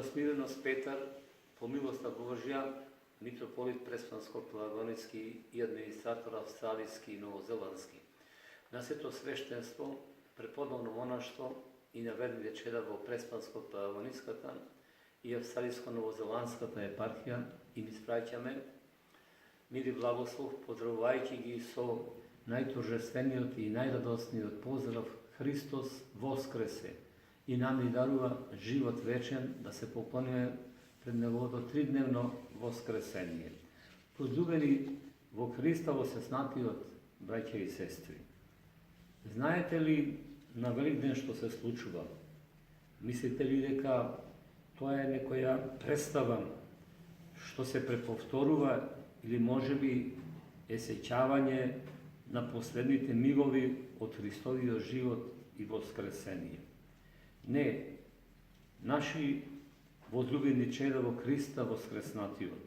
za smirenost Petar, po milosta Božja, mitropolit Prespansko-Pelagonický i administrator Australijski i Novozelandski. Na sveto sveštenstvo, prepodobno monaštvo i navedene čedavo Prespansko-Pelagonickata i Australijsko-Novozelandskata eparhija i mi spraćame, miri blagoslov, pozdravljajki gi so najtožestvenijot i najradosnijot pozdrav Hristos Voskrese i nam i darува život večen da se poklonuje pred njegovo tridnevno voskresenje. Pozljubeni vo Hristovo se snatiot, braće i sestri. Знаете ли на Великден što se случува? Mislite li дека тоа е некоја представа што се преповторува или може би е сеќавање на последните мигови од Христовиот живот и воскресение? Не, наши возлюбени чеда во Христа воскреснатиот.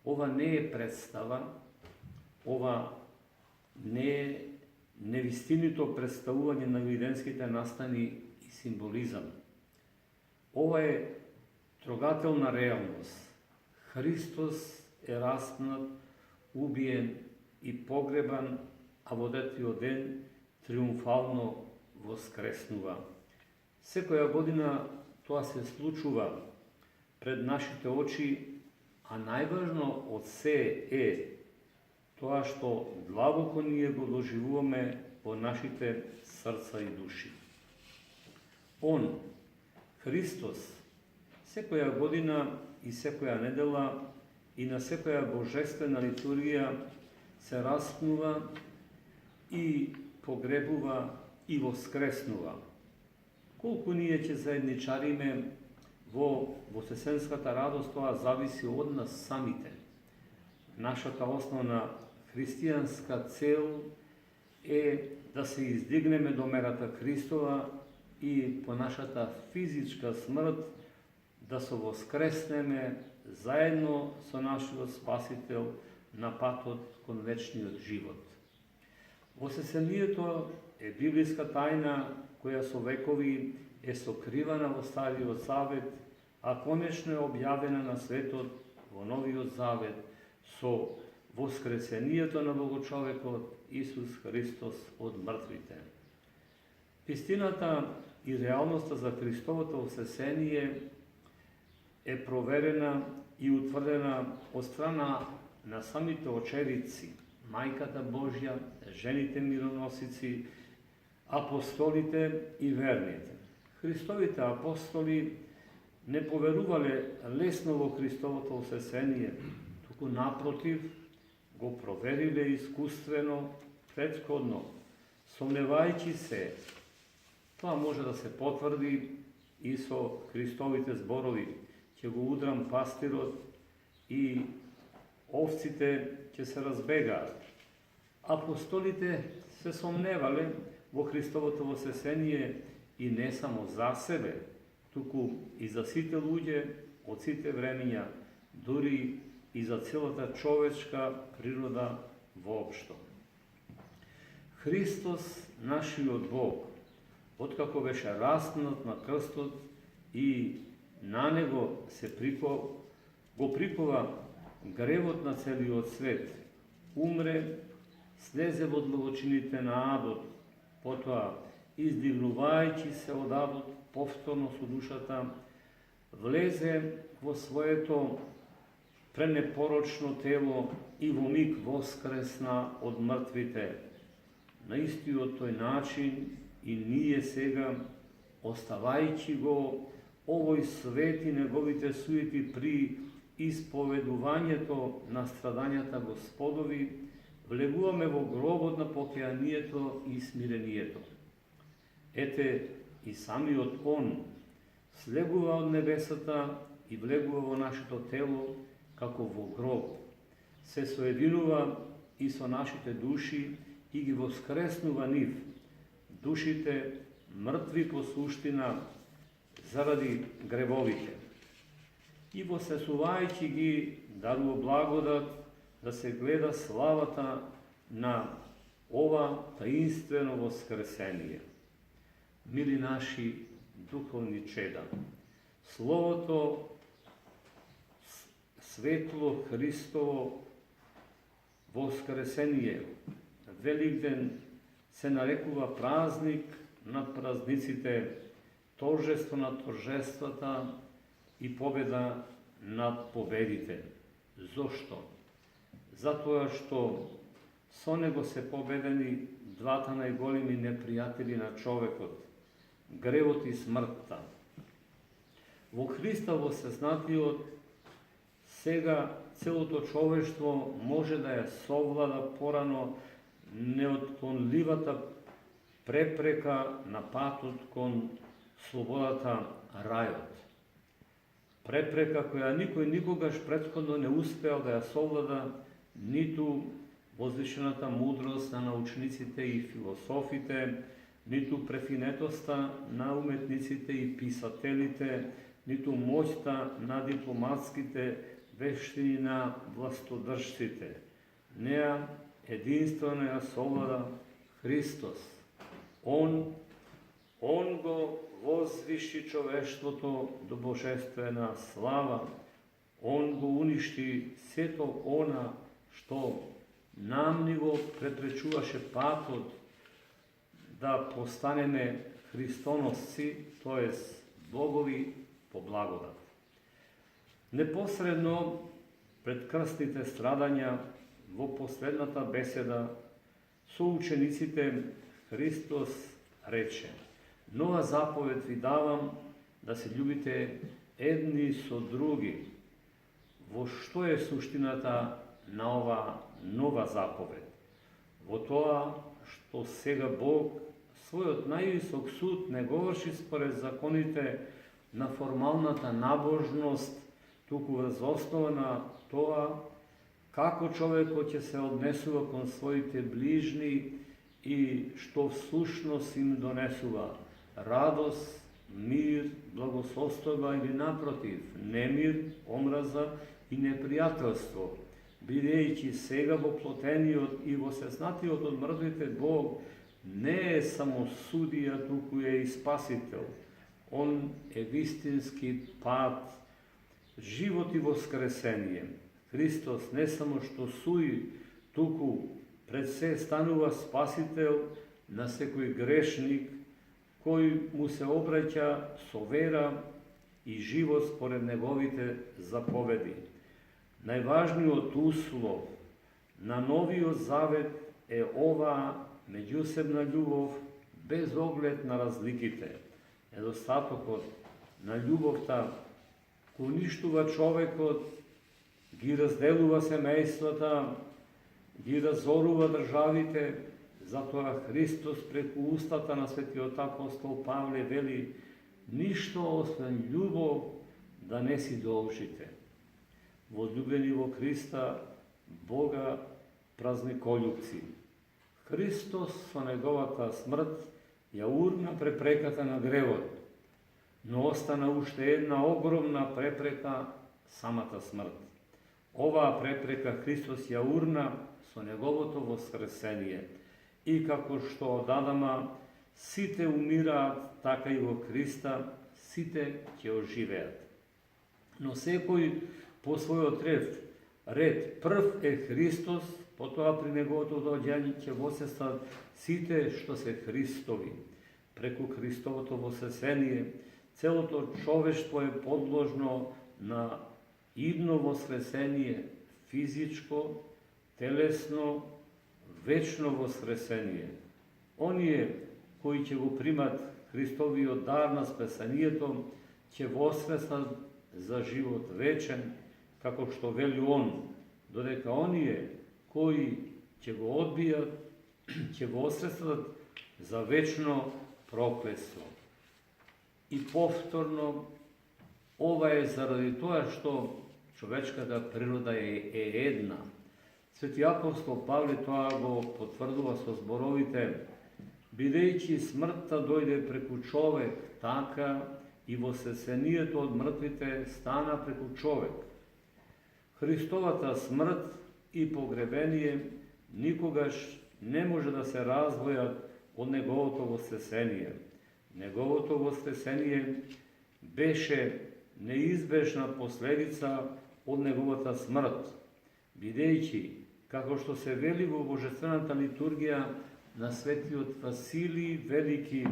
Ова не е представа, ова не е невистинито представување на великденските настани и символизам. Ова е трогателна реалност. Христос е распнат, убиен и погребан, а во третиот ден триумфално воскреснува. Секоја година тоа се случува пред нашите очи, а најважно од се е тоа што длабоко ние го доживуваме во нашите срца и души. Он, Христос, секоја година и секоја недела и на секоја божествена литургија се распнува и погребува и воскреснува. Колку ние ќе заедничариме во воскресенската радост, тоа зависи од нас самите. Нашата основна христијанска цел е да се издигнеме до мерата Христова и по нашата физичка смрт да се воскреснеме заедно со нашиот Спасител на патот кон вечниот живот. Воскресението е библиска тајна која со векови е сокривана во Стариот Завет, а конечно е објавена на светот во Новиот Завет со воскресението на Богочовекот Исус Христос од мртвите. Истината и реалноста за Христовото воскресение е проверена и утврдена од страна на самите очевидци, Мајката Божја, жените мироносици, апостолите и верните. Христовите апостоли не поверувале лесно во Христовото воскресение, туку напротив го провериле искуствено, претходно, сомневајќи се. Тоа може да се потврди и со Христовите зборови: ќе го удрам пастирот и овците ќе се разбегаат. Апостолите се сомневале во Христовото воскресение и не само за себе, туку и за сите луѓе од сите времиња, дури и за целата човечка природа воопшто. Христос, нашиот Бог, откако беше распнат на крстот и на него се го прикова гревот на целиот свет, умре, слезе во длабочините на адот, потоа, издигнувајќи се од адот повторно со душата, влезе во своето пренепорочно тело и во миг воскресна од мртвите. На истиот тој начин и ние сега, оставајќи го овој свет и неговите суети при исповедувањето на страдањата Господови, влегуваме во гробот на покајанието и смирението. Ете, и самиот Он слегува од небесата и влегува во нашето тело како во гроб, се соединува и со нашите души и ги воскреснува нив, душите мртви по суштина заради гревовите. И воскресувајќи ги дарува благодат да се гледа славата на ова таинствено воскресение. Мили наши духовни чеда, Словото светло Христово воскресение. Великден се нарекува празник над празниците, торжество над торжествата и победа над победите. Зошто? Затоа што со него се победени двата најголеми непријатели на човекот, гревот и смртта. Во Христа воссезнатиот сега целото човештво може да ја совлада порано неотклонливата препрека на патот кон слободата, рајот. Препрека која никој никогаш претходно не успеал да ја совлада, ниту возвишената мудрост на научниците и философите, ниту префинетоста на уметниците и писателите, ниту моќта на дипломатските вештини на властодржците. Неа единствено ја совлада Христос. Он го возвиши човештвото до божествена слава. Он го уништи сето она што нам ни го препречуваше патот да постанеме христоносци, т.е. богови по благодат. Непосредно пред крстните страдања во последната беседа со учениците Христос рече: нова заповед ви давам, да се љубите едни со други. Во што е суштината на ова нова заповед? Во тоа што сега Бог својот највисок суд не го врши според законите на формалната набожност, туку врз основа на тоа како човекот ќе се однесува кон своите ближни и што всушност им донесува радост, мир, благосостојба или напротив, немир, омраза и непријателство, бидејќи сега воплотениот и воссезнатиот од мртвите Бог не е само судија, туку е и спасител. Он е вистински пат, живот и воскресение. Христос не само што суи, туку пред се станува спасител на секој грешник, кој му се обраќа со вера и живот според неговите заповеди. Најважниот услов на новиот завет е оваа меѓусебна љубов без оглед на разликите. Недостатокот на љубовта уништува човекот, ги разделува семејствата, ги разорува државите. Затоа Христос преку устата на светиот апостол Павле вели: ништо освен љубов да не си должите. Возлюбени во Христа, Бога празниколюбци. Христос со неговата смрт ја урна препреката на гревот, но остана уште една огромна препрека, самата смрт. Оваа препрека Христос ја урна со неговото воскресение. И како што од Адама сите умираат, така и во Христа сите ќе оживеат. Но секој по својот ред прв е Христос, потоа при неговото доаѓање ќе воссестат сите што се Христови. Преку Христовото воскресение целото човештво е подложно на идно воскресение, физичко, телесно, вечно воскресение. Оние кои ќе го примат Христовиот дар на спасението, ќе воскреснат за живот вечен, како што вели он, додека оние кои ќе го одбијат, ќе воскреснат за вечно проклетство. И повторно, ова е заради тоа што човечката природа е една. Свети апостол Павле тоа го потврдува со зборовите: бидејќи смртта дојде преку човек, така и воскресението од мртвите стана преку човек. Христовата смрт и погребение никогаш не може да се раздвојат од неговото воскресение. Неговото воскресение беше неизбежна последица од неговата смрт, бидејќи, како што се вели во Божествената литургија на светиот Василий Велики,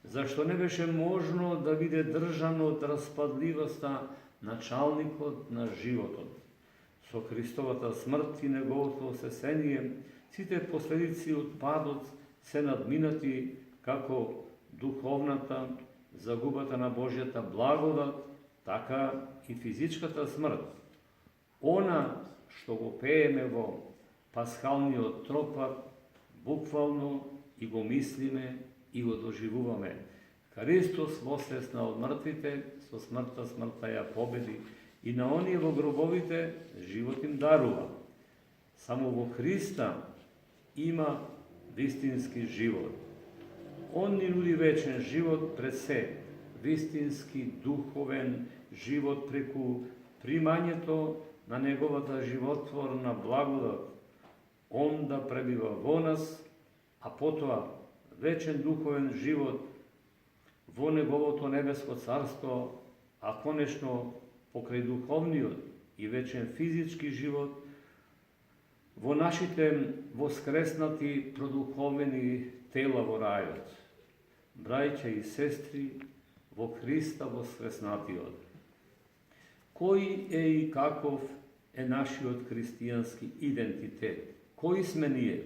зашто не беше можно да биде држан од распадливоста началникот на животот. Со Христовата смрт и неговото осесение, сите последици од падот се надминати, како духовната, загубата на Божјата благодат, така и физичката смрт. Она што го пееме во пасхалниот тропар, буквално и го мислиме и го доживуваме. Христос воскресна од мртвите, со смртта смртта ја победи, и на оние во гробовите живот им дарува. Само во Христа има вистински живот. Он ни нуди вечен живот пред се, вистински духовен живот преку примањето на неговата животворна благодат. Он да пребива во нас, а потоа вечен духовен живот во неговото небеско царство, а конечно покрај духовниот и вечен физички живот во нашите воскреснати продуховени тела во рајот. Браќа и сестри во Христа воскреснатиот. Кој е и каков е нашиот христијански идентитет? Кои сме ние?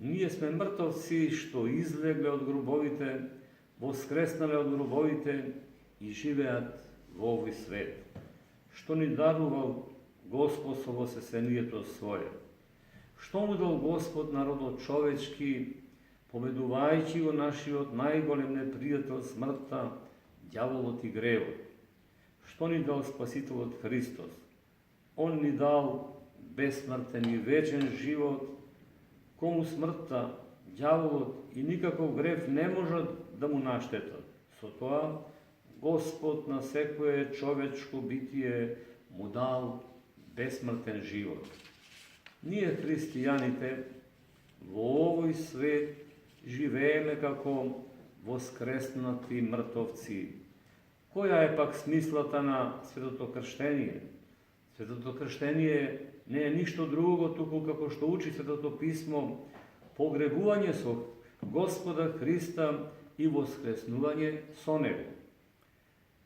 Ние сме мртовци што излегле од гробовите, воскреснале од гробовите и живеат во овој свет, што ни дарувал Господ со воскресението свое. Што му дал Господ народот човечки, победувајќи го нашиот најголем непријател смртта, ѓаволот и гревот. Што ни дал Спасителот Христос? Он ни дал бесмртен и вечен живот, кому смртта, ѓаволот и никаков грев не можат да му наштетат. Со тоа, Господ на секое човечко битие му дал бесмртен живот. Ние, христијаните, во овој свет живееме како воскреснати мртовци. Која е пак смислата на светото крштение? Светото крштение не е ништо друго, туку како што учи Светото Писмо, погребување со Господа Христа и воскреснување со Него.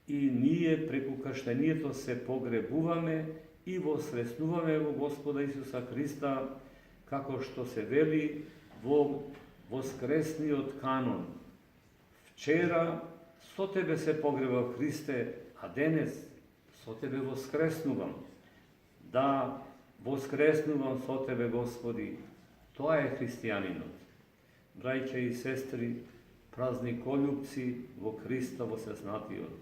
И ние преку крштението се погребуваме и воскреснуваме во Господа Исуса Христа, како што се вели во воскресниот канон. Вчера со тебе се погребав, Христе, а денес со тебе воскреснувам. Да, воскреснувам со тебе, Господи. Тоа е христијанинот. Браќа и сестри, празниколюбци во Христа воскреснатиот.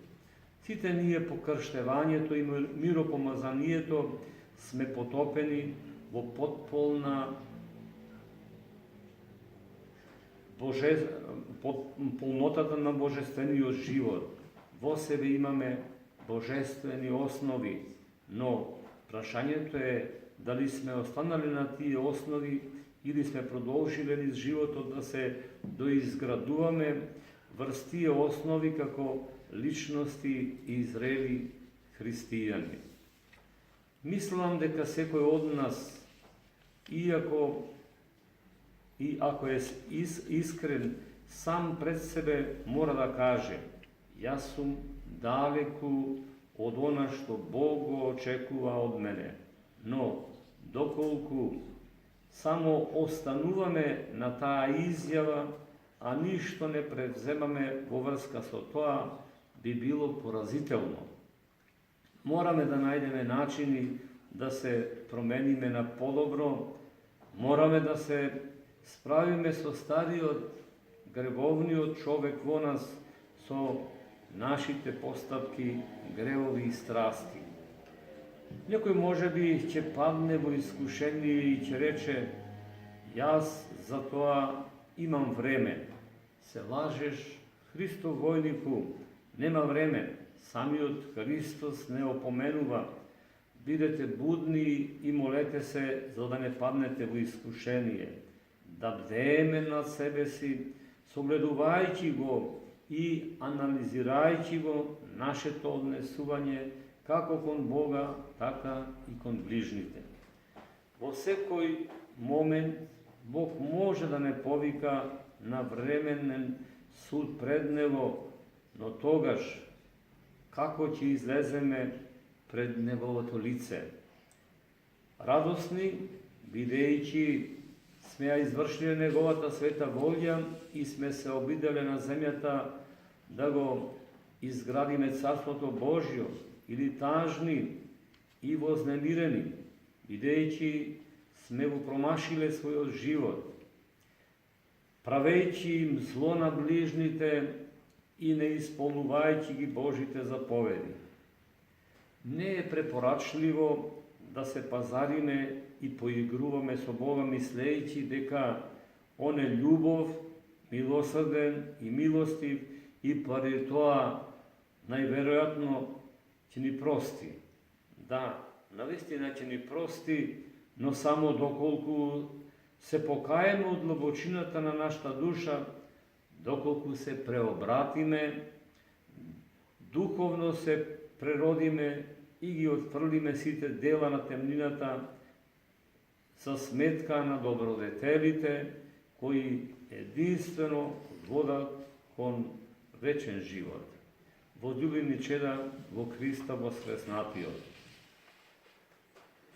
Сите ние по крштевањето и миропомазанието сме потопени во потполна полнотата на божествениот живот. Во себе имаме божествени основи, но прашањето е дали сме останали на тие основи или сме продолжиле низ животот да се доизградуваме врз тие основи како личности и зрели христијани. Мислам дека секој од нас, ако е искрен, сам пред себе мора да каже: јас сум далеку од она што Бог го очекува од мене. Но, доколку само остануваме на таа изјава, а ништо не превземаме во врска со тоа, би било поразително. Мораме да најдеме начини да се промениме на подобро, мораме да се справиме со стариот гревовниот човек во нас, со нашите постапки, гревови и страсти. Некој можеби ќе падне во искушение и ќе рече: јас за тоа имам време. Се лажеш, Христов војнику, нема време. Самиот Христос не опоменува: бидете будни и молете се за да не паднете во искушение. Да бдееме над себе си, согледувајќи го и анализирајќи го нашето однесување како кон Бога, така и кон ближните. Во секој момент Бог може да не повика на временен суд пред Него, но тогаш како ќе излеземе пред Неговото лице? Радосни, бидејќи сме ја извршиле Неговата света волја и сме се обиделе на земјата да го изградиме Царството Божјо, или тажни и вознемирени, бидејќи сме го промашиле својот живот, правејќи им зло на ближните и не исполнувајќи ги Божите заповеди. Не е препорачливо да се пазариме и поигруваме со Бога, мислејќи дека Он е љубов, милосрден и милостив и пари тоа најверојатно ќе ни прости. Да, навистина ќе ни прости, но само доколку се покаеме од длабочината на нашата душа, доколку се преобратиме, духовно се преродиме и ги отфрлиме сите дела на темнината за сметка на добродетелите, кои единствено водат кон вечен живот. Возлюбени чеда во Христа воскреснатиот.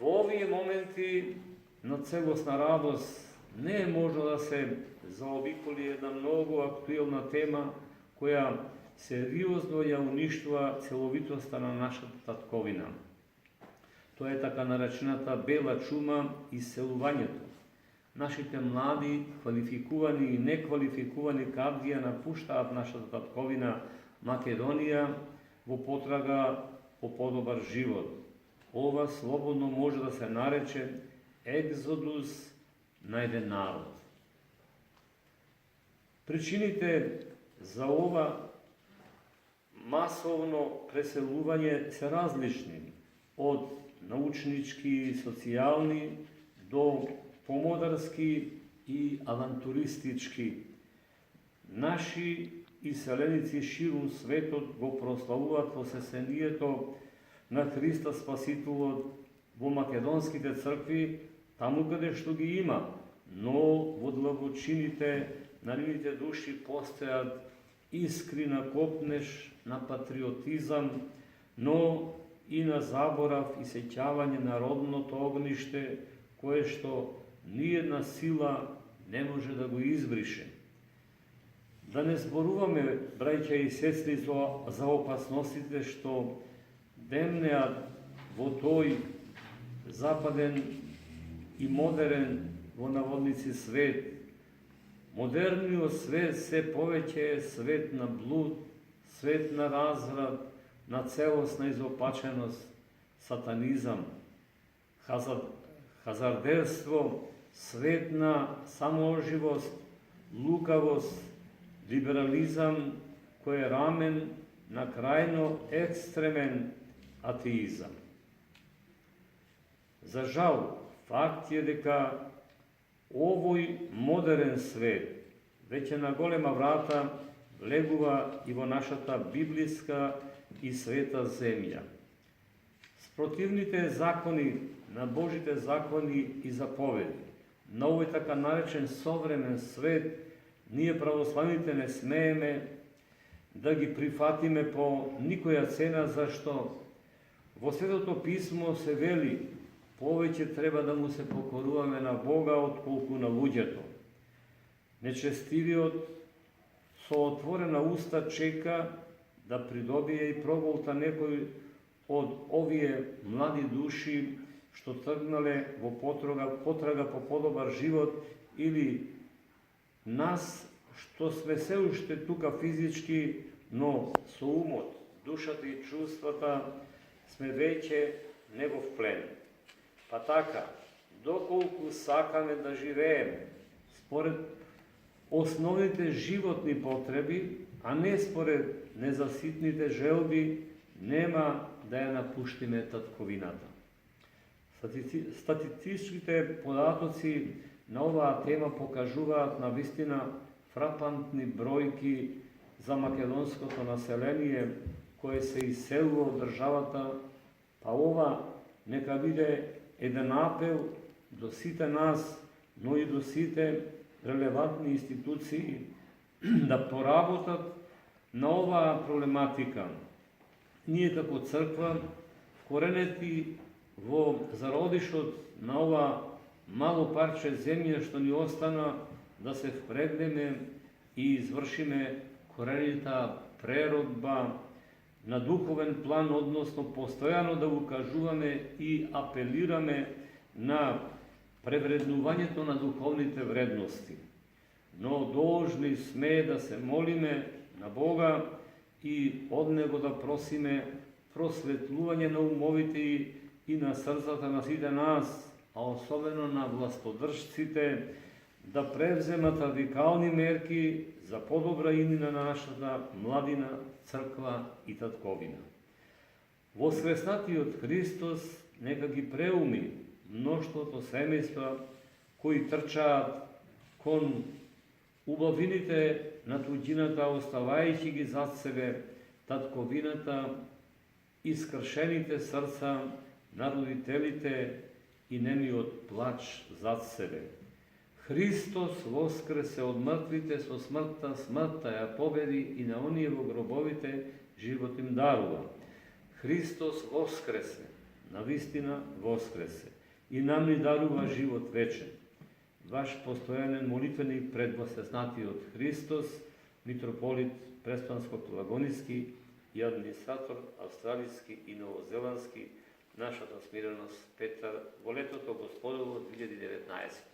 Во овие моменти на целосна радост не е можно да се заобиколи една многу актуелна тема која сериозно ја уништува целовитоста на нашата татковина. Тоа е така наречената бела чума и селувањето. Нашите млади, квалификувани и неквалификувани кадрија напуштаат нашата татковина Македонија во потрага по подобар живот. Ова слободно може да се нарече екзодус на еден народ. Причините за ова масовно преселување се различни, од научнички, социјални до помодарски и авантуристички. Наши иселеници ширум светот го прославуваат воскресението на Христа Спасителот во македонските цркви, таму каде што ги има, но во длабочините на нивните души постојат искри на копнеш, на патриотизам, но и на заборав и сеќавање на родното огниште, кое што ниедна сила не може да го избрише. Да не зборуваме, браќа и сестри, за опасностите што демнеат во тој западен и модерен во наводници свет. Модерниот свет се повеќе е свет на блуд, свет на разврат, на целосна изопаченост, сатанизам, хазардерство, свет на самооживост, лукавост, либерализам кој е рамен на крајно екстремен атеизам. За жал, факт е дека овој модерен свет веќе на голема врата влегува и во нашата библиска и света земја. Спротивните закони на Божите закони и заповеди на овој така наречен современ свет, ние православните не смееме да ги прифатиме по никоја цена, зашто во Светото Писмо се вели повеќе треба да му се покоруваме на Бога отколку на луѓето. Нечестивиот со отворена уста чека да придобие и проголта некој од овие млади души што тргнале во потрага по подобар живот, или нас што сме се уште тука физички, но со умот, душата и чувствата сме веќе негов плен. Па така, доколку сакаме да живееме според основните животни потреби, а не според незаситните желби, нема да ја напуштиме татковината. Статистичките податоци на оваа тема покажуваат навистина фрапантни бројки за македонското население кое се иселило од државата, па ова нека биде еден апел до сите нас, но и до сите релевантни институции да поработат на оваа проблематика. Ние како црква, коренети во зародишот на ова мало парче земја што ни остана, да се впрегнеме и извршиме коренита преродба на духовен план, односно постојано да укажуваме и апелираме на превреднувањето на духовните вредности. Но должни сме да се молиме на Бога и од Него да просиме просветлување на умовите и на срцата на сите нас, а особено на властодржците, да превземат радикални мерки за подобра имина на нашата младина, црква и татковина. Воскреснатиот Христос нека ги преуми мноштвото семејства кои трчаат кон убавините на туѓината, оставајќи ги зад себе татковината и скршените срца на родителите и немиот плач зад себе. Христос воскресе од мртвите со смртта, смртта ја победи и на оние во гробовите живот им дарува. Христос воскресе, навистина воскресе и нам ни дарува живот вечен. Ваш постојанен молитвеник пред воскреснатиот Христос, митрополит Преспанско-Пелагониски и администратор австралиски и новозеландски, нашата смиреност Петар, во летото Господово 2019.